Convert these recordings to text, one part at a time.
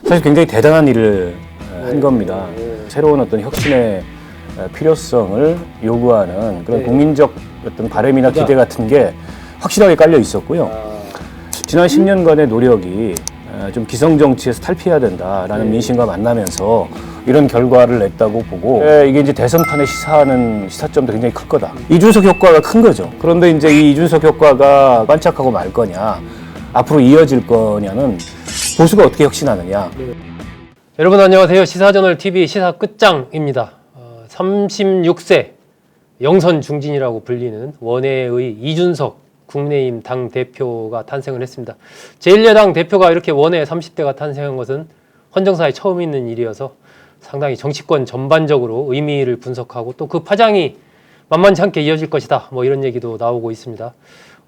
사실 굉장히 대단한 일을 한 겁니다. 새로운 어떤 혁신의 필요성을 요구하는 그런 국민적 어떤 바람이나 기대 같은 게 확실하게 깔려 있었고요. 지난 10년간의 노력이 좀 기성정치에서 탈피해야 된다라는 민심과 만나면서 이런 결과를 냈다고 보고 이게 이제 대선판에 시사하는 시사점도 굉장히 클 거다. 이준석 효과가 큰 거죠. 그런데 이제 이 이준석 효과가 반짝하고 말 거냐, 앞으로 이어질 거냐는 보수가 어떻게 혁신하느냐. 여러분 안녕하세요. 시사저널 TV 시사 끝장입니다. 36세 영선 중진이라고 불리는 원외의 이준석 국민의힘 당 대표가 탄생을 했습니다. 제1야당 대표가 이렇게 원외 30대가 탄생한 것은 헌정사에 처음 있는 일이어서 상당히 정치권 전반적으로 의미를 분석하고 또 그 파장이 만만치 않게 이어질 것이다. 뭐 이런 얘기도 나오고 있습니다.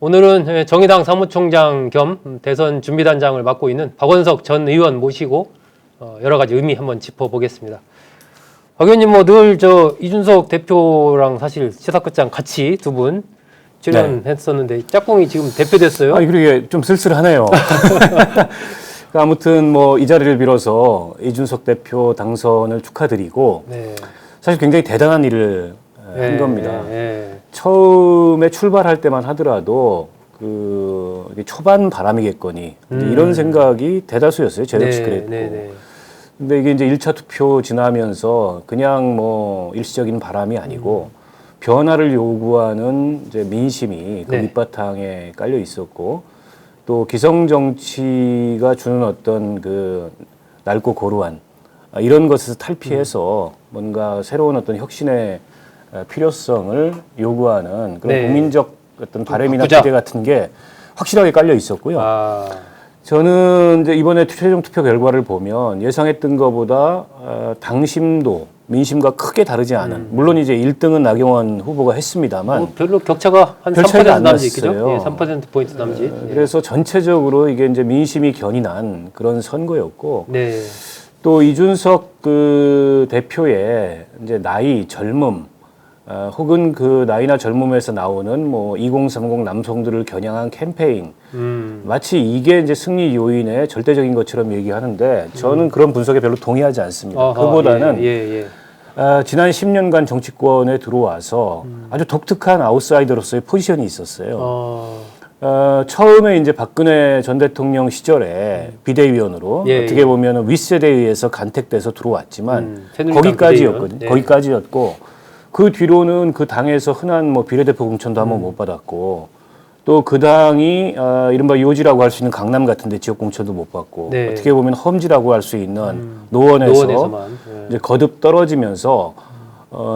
오늘은 정의당 사무총장 겸 대선 준비단장을 맡고 있는 박원석 전 의원 모시고 여러 가지 의미 한번 짚어보겠습니다. 박 의원님 뭐 늘 이준석 대표랑 사실 시사끝장 같이 두 분 출연했었는데 짝꿍이 지금 대표 됐어요. 그러게 좀 쓸쓸하네요. 아무튼 뭐 이 자리를 빌어서 이준석 대표 당선을 축하드리고 사실 굉장히 대단한 일을 한 겁니다. 처음에 출발할 때만 하더라도 초반 바람이겠거니 이런 생각이 대다수였어요. 저 역시 그랬고. 근데 이게 이제 1차 투표 지나면서 그냥 뭐 일시적인 바람이 아니고 변화를 요구하는 이제 민심이 그 밑바탕에 깔려 있었고 또 기성 정치가 주는 어떤 그 낡고 고루한 이런 것에서 탈피해서 뭔가 새로운 어떤 혁신의 필요성을 요구하는 그런 국민적 어떤 바람이나 기대 같은 게 확실하게 깔려 있었고요. 저는 이제 이번에 최종 투표 결과를 보면 예상했던 것보다 당심도 민심과 크게 다르지 않은 물론 이제 1등은 나경원 후보가 했습니다만 별로 격차가 한 3% 남짓이죠. 3%포인트 남짓. 그래서 전체적으로 이게 이제 민심이 견인한 그런 선거였고 또 이준석 그 대표의 이제 나이, 젊음 혹은 그 나이나 젊음에서 나오는 뭐 2030 남성들을 겨냥한 캠페인 마치 이게 이제 승리 요인의 절대적인 것처럼 얘기하는데 저는 그런 분석에 별로 동의하지 않습니다. 그보다는 지난 10년간 정치권에 들어와서 아주 독특한 아웃사이더로서의 포지션이 있었어요. 처음에 이제 박근혜 전 대통령 시절에 비대위원으로 어떻게 보면 윗세대에 의해서 간택돼서 들어왔지만 거기까지였거든요. 거기까지였고 그 뒤로는 그 당에서 흔한 뭐 비례대표 공천도 한번 못 받았고 또 그 당이 이른바 요지라고 할 수 있는 강남 같은데 지역 공천도 못 받고 어떻게 보면 험지라고 할 수 있는 노원에서 이제 거듭 떨어지면서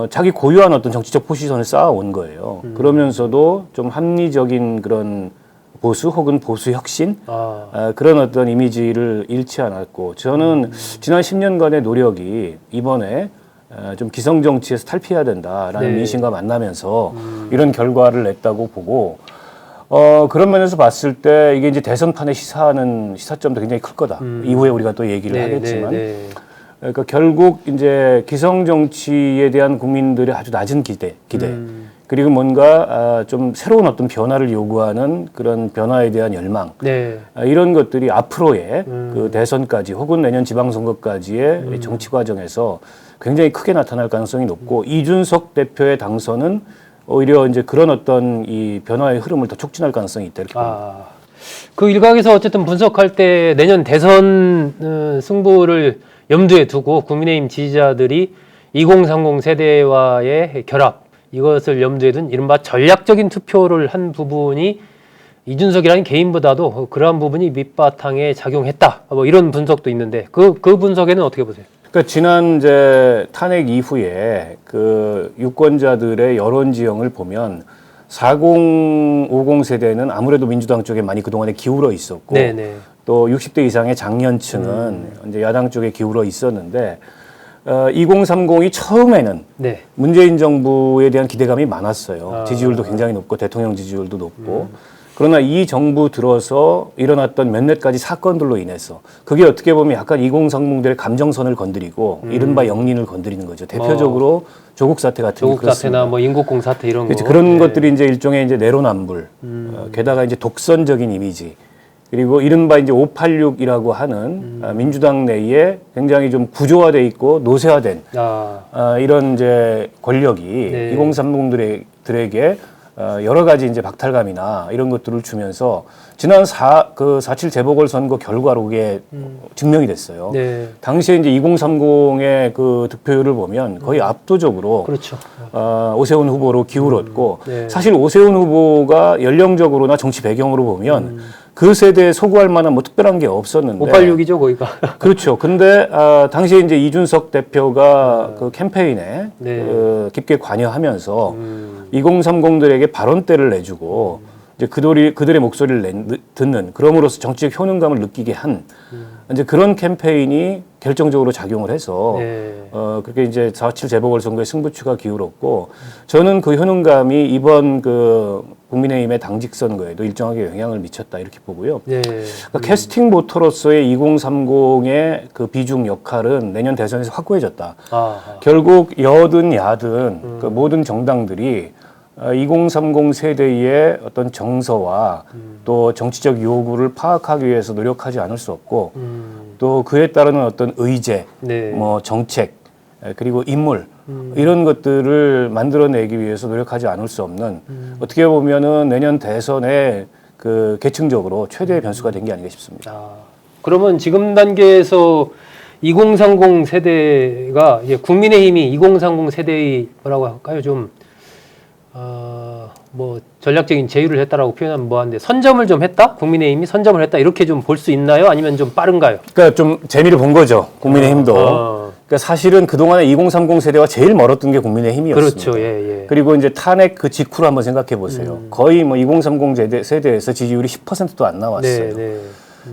자기 고유한 어떤 정치적 포지션을 쌓아온 거예요. 그러면서도 좀 합리적인 그런 보수 혹은 보수 혁신 그런 어떤 이미지를 잃지 않았고 저는 지난 10년간의 노력이 이번에 좀 기성 정치에서 탈피해야 된다라는 민심과 만나면서 이런 결과를 냈다고 보고 그런 면에서 봤을 때 이게 이제 대선판에 시사하는 시사점도 굉장히 클 거다. 이후에 우리가 또 얘기를 하겠지만 그러니까 결국 이제 기성 정치에 대한 국민들의 아주 낮은 기대 그리고 뭔가 좀 새로운 어떤 변화를 요구하는 그런 변화에 대한 열망 이런 것들이 앞으로의 그 대선까지 혹은 내년 지방선거까지의 정치 과정에서 굉장히 크게 나타날 가능성이 높고 이준석 대표의 당선은 오히려 이제 그런 어떤 이 변화의 흐름을 더 촉진할 가능성이 있다 이렇게 봅니다. 그 일각에서 어쨌든 분석할 때 내년 대선 승부를 염두에 두고 국민의힘 지지자들이 2030 세대와의 결합 이것을 염두에 둔 이른바 전략적인 투표를 한 부분이 이준석이라는 개인보다도 그러한 부분이 밑바탕에 작용했다. 뭐 이런 분석도 있는데 그 분석에는 어떻게 보세요? 그러니까 지난 이제 탄핵 이후에 그 유권자들의 여론 지형을 보면 40, 50 세대는 아무래도 민주당 쪽에 많이 그동안에 기울어 있었고 또 60대 이상의 장년층은 이제 야당 쪽에 기울어 있었는데 2030이 처음에는 문재인 정부에 대한 기대감이 많았어요. 지지율도 굉장히 높고 대통령 지지율도 높고 그러나 이 정부 들어서 일어났던 몇몇 가지 사건들로 인해서 그게 어떻게 보면 약간 2030들의 감정선을 건드리고 이른바 영린을 건드리는 거죠. 대표적으로 조국 사태 같은 게 그렇습니다. 조국 사태나 뭐 인국공 사태 이런 거. 그런 것들이 이제 일종의 이제 내로남불, 게다가 이제 독선적인 이미지 그리고 이른바 이제 586이라고 하는 민주당 내에 굉장히 좀 구조화돼 있고 노쇠화된 이런 이제 권력이 네. 2030들에게 여러 가지 이제 박탈감이나 이런 것들을 주면서 지난 4.7 재보궐선거 결과로 그게 증명이 됐어요. 네. 당시에 이제 2030의 그 득표율을 보면 거의 압도적으로 그렇죠. 오세훈 후보로 기울었고 네. 사실 오세훈 후보가 연령적으로나 정치 배경으로 보면 그 세대에 소구할 만한 뭐 특별한 게 없었는데 586이죠, 거기가. 그렇죠. 근데 당시에 이제 이준석 대표가 그 캠페인에 네. 깊게 관여하면서 2030들에게 발언대를 내주고 이제 그들의 목소리를 듣는 그럼으로써 정치적 효능감을 느끼게 한 이제 그런 캠페인이 결정적으로 작용을 해서 네. 그렇게 이제 4.7 재보궐선거의 승부추가 기울었고 저는 그 효능감이 이번 그 국민의힘의 당직 선거에도 일정하게 영향을 미쳤다 이렇게 보고요. 네. 그러니까 캐스팅 보터로서의 2030의 그 비중 역할은 내년 대선에서 확고해졌다. 결국 여든 야든 그 모든 정당들이 2030 세대의 어떤 정서와 또 정치적 요구를 파악하기 위해서 노력하지 않을 수 없고 또 그에 따르는 어떤 의제, 네. 뭐 정책 그리고 인물 이런 것들을 만들어내기 위해서 노력하지 않을 수 없는 어떻게 보면은 내년 대선에 그 계층적으로 최대의 변수가 된 게 아닌가 싶습니다. 그러면 지금 단계에서 2030 세대가 이제 국민의힘이 2030 세대의 뭐라고 할까요? 좀 뭐 전략적인 제휴를 했다라고 표현하면 뭐한데 선점을 좀 했다? 국민의힘이 선점을 했다 이렇게 좀 볼 수 있나요? 아니면 좀 빠른가요? 그러니까 좀 재미를 본 거죠. 국민의힘도. 그러니까 사실은 그동안에 2030 세대와 제일 멀었던 게 국민의힘이었습니다. 그렇죠. 예, 예. 그리고 이제 탄핵 그 직후로 한번 생각해 보세요. 거의 뭐 2030 세대에서 지지율이 10%도 안 나왔어요. 네, 네.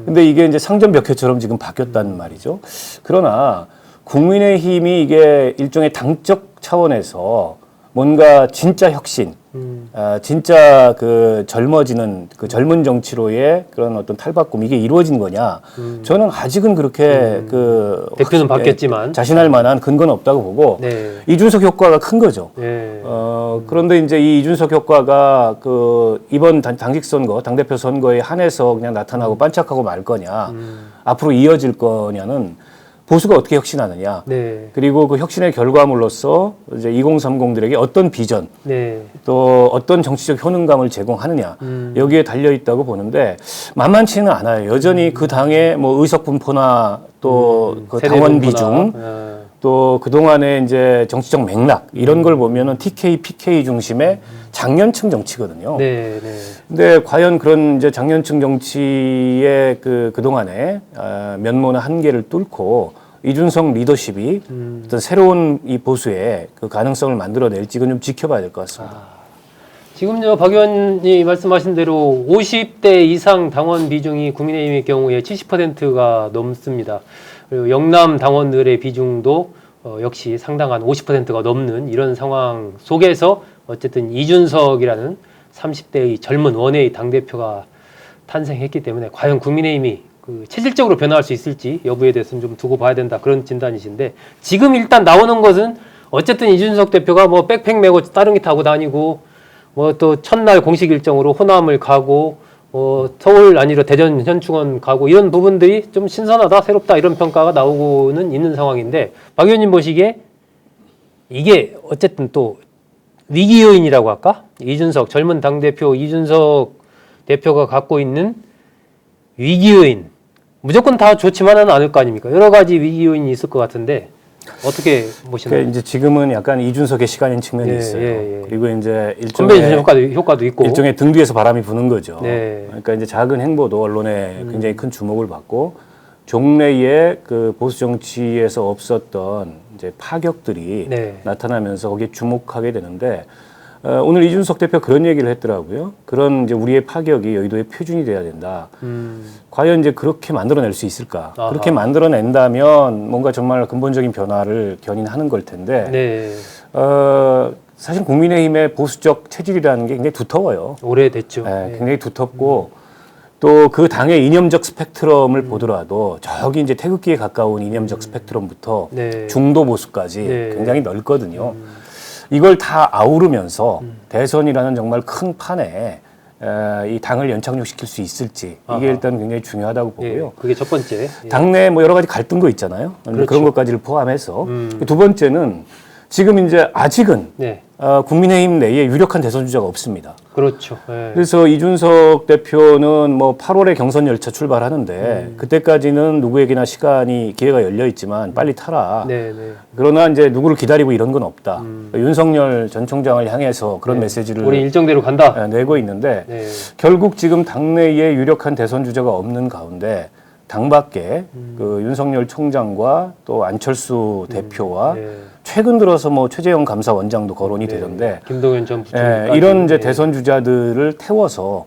근데 이게 이제 상전벽해처럼 지금 바뀌었다는 말이죠. 그러나 국민의힘이 이게 일종의 당적 차원에서 뭔가 진짜 혁신, 진짜 그 젊어지는 그 젊은 정치로의 그런 어떤 탈바꿈 이게 이루어진 거냐? 저는 아직은 그렇게 그 대표는 바뀌었지만 자신할 만한 근거는 없다고 보고 네. 이준석 효과가 큰 거죠. 네. 그런데 이제 이 이준석 효과가 그 이번 당직 선거, 당대표 선거에 한해서 그냥 나타나고 반짝하고 말 거냐, 앞으로 이어질 거냐는 보수가 어떻게 혁신하느냐, 네. 그리고 그 혁신의 결과물로서 이제 2030들에게 어떤 비전, 네. 또 어떤 정치적 효능감을 제공하느냐 여기에 달려 있다고 보는데 만만치는 않아요. 여전히 그 당의 뭐 의석 분포나 또 그 당원 비중, 또 그 동안의 이제 정치적 맥락 이런 걸 보면은 TK, PK 중심의 장년층 정치거든요. 네. 네. 근데 과연 그런 이제 장년층 정치의 그 동안에 면모나 한계를 뚫고 이준석 리더십이 어떤 새로운 이 보수의 그 가능성을 만들어낼지 이건 좀 지켜봐야 될 것 같습니다. 지금 박 의원이 말씀하신 대로 50대 이상 당원 비중이 국민의힘의 경우에 70%가 넘습니다. 그리고 영남 당원들의 비중도 역시 상당한 50%가 넘는 이런 상황 속에서 어쨌든 이준석이라는 30대의 젊은 원외의 당대표가 탄생했기 때문에 과연 국민의힘이 그 체질적으로 변화할 수 있을지 여부에 대해서는 좀 두고 봐야 된다 그런 진단이신데 지금 일단 나오는 것은 어쨌든 이준석 대표가 뭐 백팩 메고 따릉이 타고 다니고 뭐 또 첫날 공식 일정으로 호남을 가고 서울 아니라 대전 현충원 가고 이런 부분들이 좀 신선하다 새롭다 이런 평가가 나오고는 있는 상황인데 박 의원님 보시기에 이게 어쨌든 또 위기 요인이라고 할까? 이준석 젊은 당대표 이준석 대표가 갖고 있는 위기 요인 무조건 다 좋지만은 않을 거 아닙니까? 여러 가지 위기 요인이 있을 것 같은데 어떻게 보시나요? 그러니까 이제 지금은 약간 이준석의 시간인 측면이 예, 있어요. 예, 예. 그리고 이제 컨벤션 효과도 있고 일종의 등 뒤에서 바람이 부는 거죠. 네. 그러니까 이제 작은 행보도 언론에 굉장히 큰 주목을 받고 종래의 그 보수 정치에서 없었던 이제 파격들이 네. 나타나면서 거기에 주목하게 되는데 오늘 이준석 대표 그런 얘기를 했더라고요. 그런 이제 우리의 파격이 여의도의 표준이 돼야 된다. 과연 이제 그렇게 만들어낼 수 있을까? 아하. 그렇게 만들어낸다면 뭔가 정말 근본적인 변화를 견인하는 걸 텐데 네. 사실 국민의힘의 보수적 체질이라는 게 굉장히 두터워요. 오래됐죠. 네, 네. 굉장히 두텁고 또 그 당의 이념적 스펙트럼을 보더라도 저기 이제 태극기에 가까운 이념적 스펙트럼부터 네. 중도 보수까지 네. 굉장히 넓거든요. 이걸 다 아우르면서 대선이라는 정말 큰 판에 이 당을 연착륙시킬 수 있을지 아하. 이게 일단 굉장히 중요하다고 보고요. 예, 그게 첫 번째. 예. 당내 뭐 여러 가지 갈등도 있잖아요. 그렇죠. 그런 것까지를 포함해서 두 번째는 지금 이제 아직은 네, 국민의힘 내에 유력한 대선 주자가 없습니다. 그렇죠. 예. 그래서 이준석 대표는 뭐 8월에 경선 열차 출발하는데 그때까지는 누구에게나 기회가 열려 있지만 빨리 타라. 네, 네. 그러나 이제 누구를 기다리고 이런 건 없다. 윤석열 전 총장을 향해서 그런 메시지를 우리 일정대로 간다. 내고 있는데 네. 결국 지금 당내에 유력한 대선 주자가 없는 가운데 당 밖에 그 윤석열 총장과 또 안철수 대표와 네. 최근 들어서 뭐 최재형 감사원장도 거론이 되던데 김동연 전 부총리. 이런 이제 대선 주자들을 태워서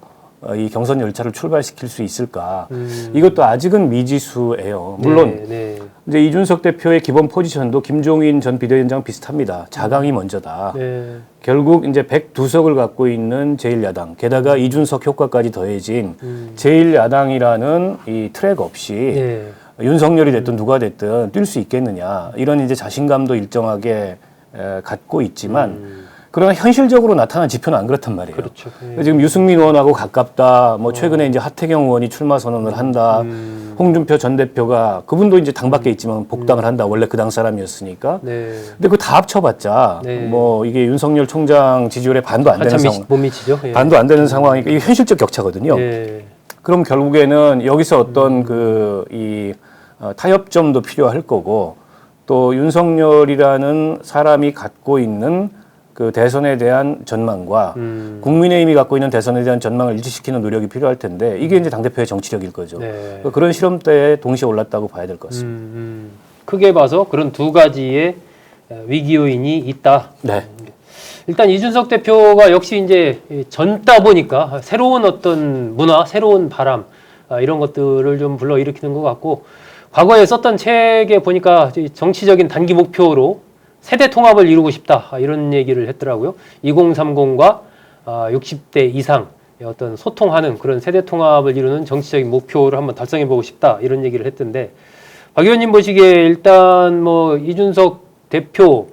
이 경선 열차를 출발시킬 수 있을까? 이것도 아직은 미지수예요. 물론 네, 네. 이제 이준석 대표의 기본 포지션도 김종인 전 비대위원장 비슷합니다. 자강이 먼저다. 네. 결국 이제 102석을 갖고 있는 제1야당, 게다가 이준석 효과까지 더해진 제1야당이라는 이 트랙 없이 네. 윤석열이 됐든 누가 됐든 뛸 수 있겠느냐 이런 이제 자신감도 일정하게 갖고 있지만 그러나 현실적으로 나타난 지표는 안 그렇단 말이에요. 그렇죠. 지금 유승민 의원하고 가깝다. 뭐 최근에 이제 하태경 의원이 출마 선언을 한다. 홍준표 전 대표가 그분도 이제 당 밖에 있지만 복당을 한다. 원래 그 당 사람이었으니까. 네. 근데 그 다 합쳐봤자 네. 뭐 이게 윤석열 총장 지지율에 반도 안 되는 한참 상황. 못 미치죠. 예. 반도 안 되는 상황이니까 이게 현실적 격차거든요. 네. 그럼 결국에는 여기서 어떤 이 타협점도 필요할 거고 또 윤석열이라는 사람이 갖고 있는 그 대선에 대한 전망과 국민의힘이 갖고 있는 대선에 대한 전망을 일치시키는 노력이 필요할 텐데 이게 이제 당대표의 정치력일 거죠. 네. 그런 시험대에 동시에 올랐다고 봐야 될 것 같습니다. 크게 봐서 그런 두 가지의 위기 요인이 있다. 네. 일단 이준석 대표가 역시 이제 젊다 보니까 새로운 어떤 문화, 새로운 바람 이런 것들을 좀 불러일으키는 것 같고 과거에 썼던 책에 보니까 정치적인 단기 목표로 세대 통합을 이루고 싶다 이런 얘기를 했더라고요. 2030과 60대 이상 어떤 소통하는 그런 세대 통합을 이루는 정치적인 목표를 한번 달성해 보고 싶다 이런 얘기를 했던데 박 의원님 보시기에 일단 뭐 이준석 대표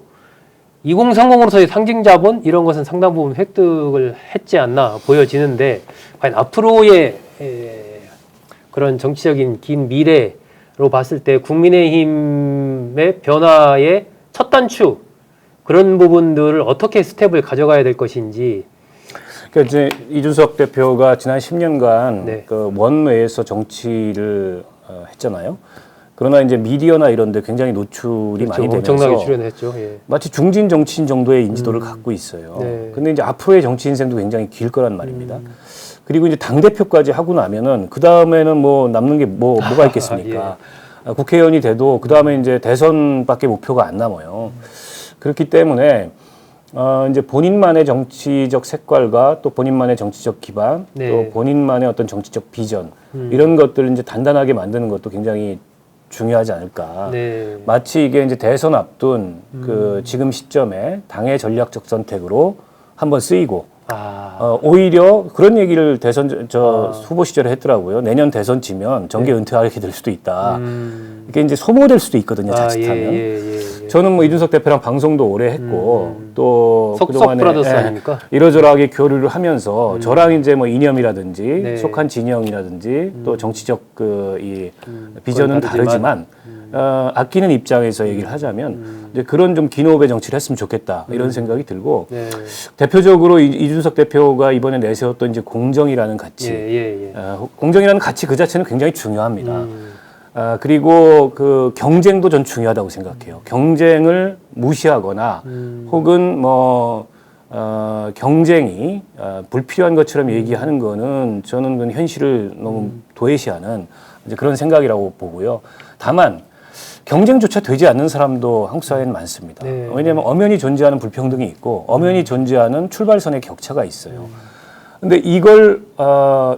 2030으로서의 상징 자본 이런 것은 상당 부분 획득을 했지 않나 보여지는데 과연 앞으로의 그런 정치적인 긴 미래로 봤을 때 국민의힘의 변화의 첫 단추 그런 부분들을 어떻게 스텝을 가져가야 될 것인지. 그러니까 이제 이준석 대표가 지난 10년간 네. 그 원외에서 정치를 했잖아요. 그러나 이제 미디어나 이런 데 굉장히 노출이 그렇죠. 많이 되면서 엄청나게 출연했죠. 예. 마치 중진 정치인 정도의 인지도를 갖고 있어요. 네. 근데 이제 앞으로의 정치 인생도 굉장히 길 거란 말입니다. 그리고 이제 당대표까지 하고 나면은 그 다음에는 뭐 남는 게 뭐가 있겠습니까? 국회의원이 돼도 그 다음에 이제 대선밖에 목표가 안 남아요. 그렇기 때문에 이제 본인만의 정치적 색깔과 또 본인만의 정치적 기반, 네. 또 본인만의 어떤 정치적 비전 이런 것들을 이제 단단하게 만드는 것도 굉장히 중요하지 않을까. 네. 마치 이게 이제 대선 앞둔 그 지금 시점에 당의 전략적 선택으로 한번 쓰이고 오히려 그런 얘기를 대선 후보 시절에 했더라고요. 내년 대선 지면 정계 은퇴하게 될 수도 있다. 이게 이제 소모될 수도 있거든요. 자칫하면. 저는 뭐 이준석 대표랑 방송도 오래 했고 또 석석 브라더스 아닙니까? 이러저러하게 교류를 하면서 저랑 이제 뭐 이념이라든지 속한 진영이라든지 또 정치적 이 비전은 다르지만 아끼는 입장에서 얘기를 하자면 이제 그런 좀 기노업의 정치를 했으면 좋겠다 이런 생각이 들고 대표적으로 이준석 대표가 이번에 내세웠던 이제 공정이라는 가치, 공정이라는 가치 그 자체는 굉장히 중요합니다. 그리고 그 경쟁도 전 중요하다고 생각해요. 경쟁을 무시하거나 혹은 경쟁이 불필요한 것처럼 얘기하는 거는 저는 그 현실을 너무 도외시하는 이제 그런 생각이라고 보고요. 다만 경쟁조차 되지 않는 사람도 한국 사회에는 많습니다. 왜냐하면 엄연히 존재하는 불평등이 있고 엄연히 존재하는 출발선의 격차가 있어요. 근데 이걸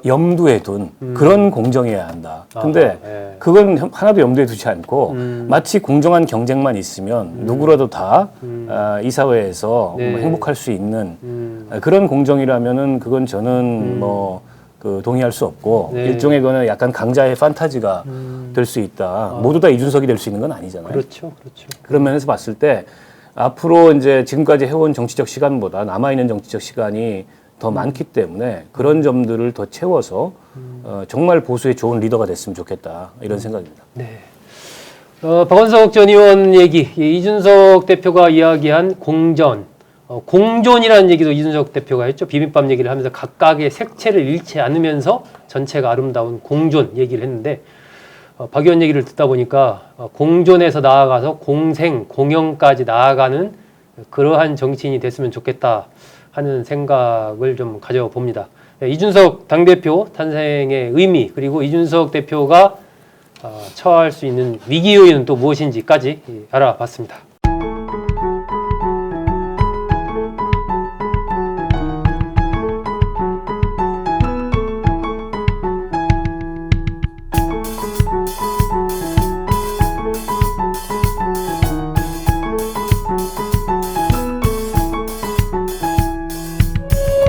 염두에 둔 그런 공정이어야 한다. 근데 그건 하나도 염두에 두지 않고 마치 공정한 경쟁만 있으면 누구라도 다 이 사회에서 행복할 수 있는 그런 공정이라면은 그건 저는 그 동의할 수 없고 일종의 거는 약간 강자의 판타지가 될 수 있다. 모두 다 이준석이 될 수 있는 건 아니잖아요. 그렇죠, 그렇죠. 그런 면에서 봤을 때 앞으로 이제 지금까지 해온 정치적 시간보다 남아 있는 정치적 시간이 더 많기 때문에 그런 점들을 더 채워서 정말 보수의 좋은 리더가 됐으면 좋겠다 이런 생각입니다. 네. 박원석 전 의원 얘기, 이준석 대표가 이야기한 공전, 공존이라는 얘기도 이준석 대표가 했죠. 비빔밥 얘기를 하면서 각각의 색채를 잃지 않으면서 전체가 아름다운 공존 얘기를 했는데 박 의원 얘기를 듣다 보니까 공존에서 나아가서 공생, 공영까지 나아가는 그러한 정치인이 됐으면 좋겠다 하는 생각을 좀 가져봅니다. 이준석 당대표 탄생의 의미 그리고 이준석 대표가 처할 수 있는 위기 요인은 또 무엇인지까지 알아봤습니다.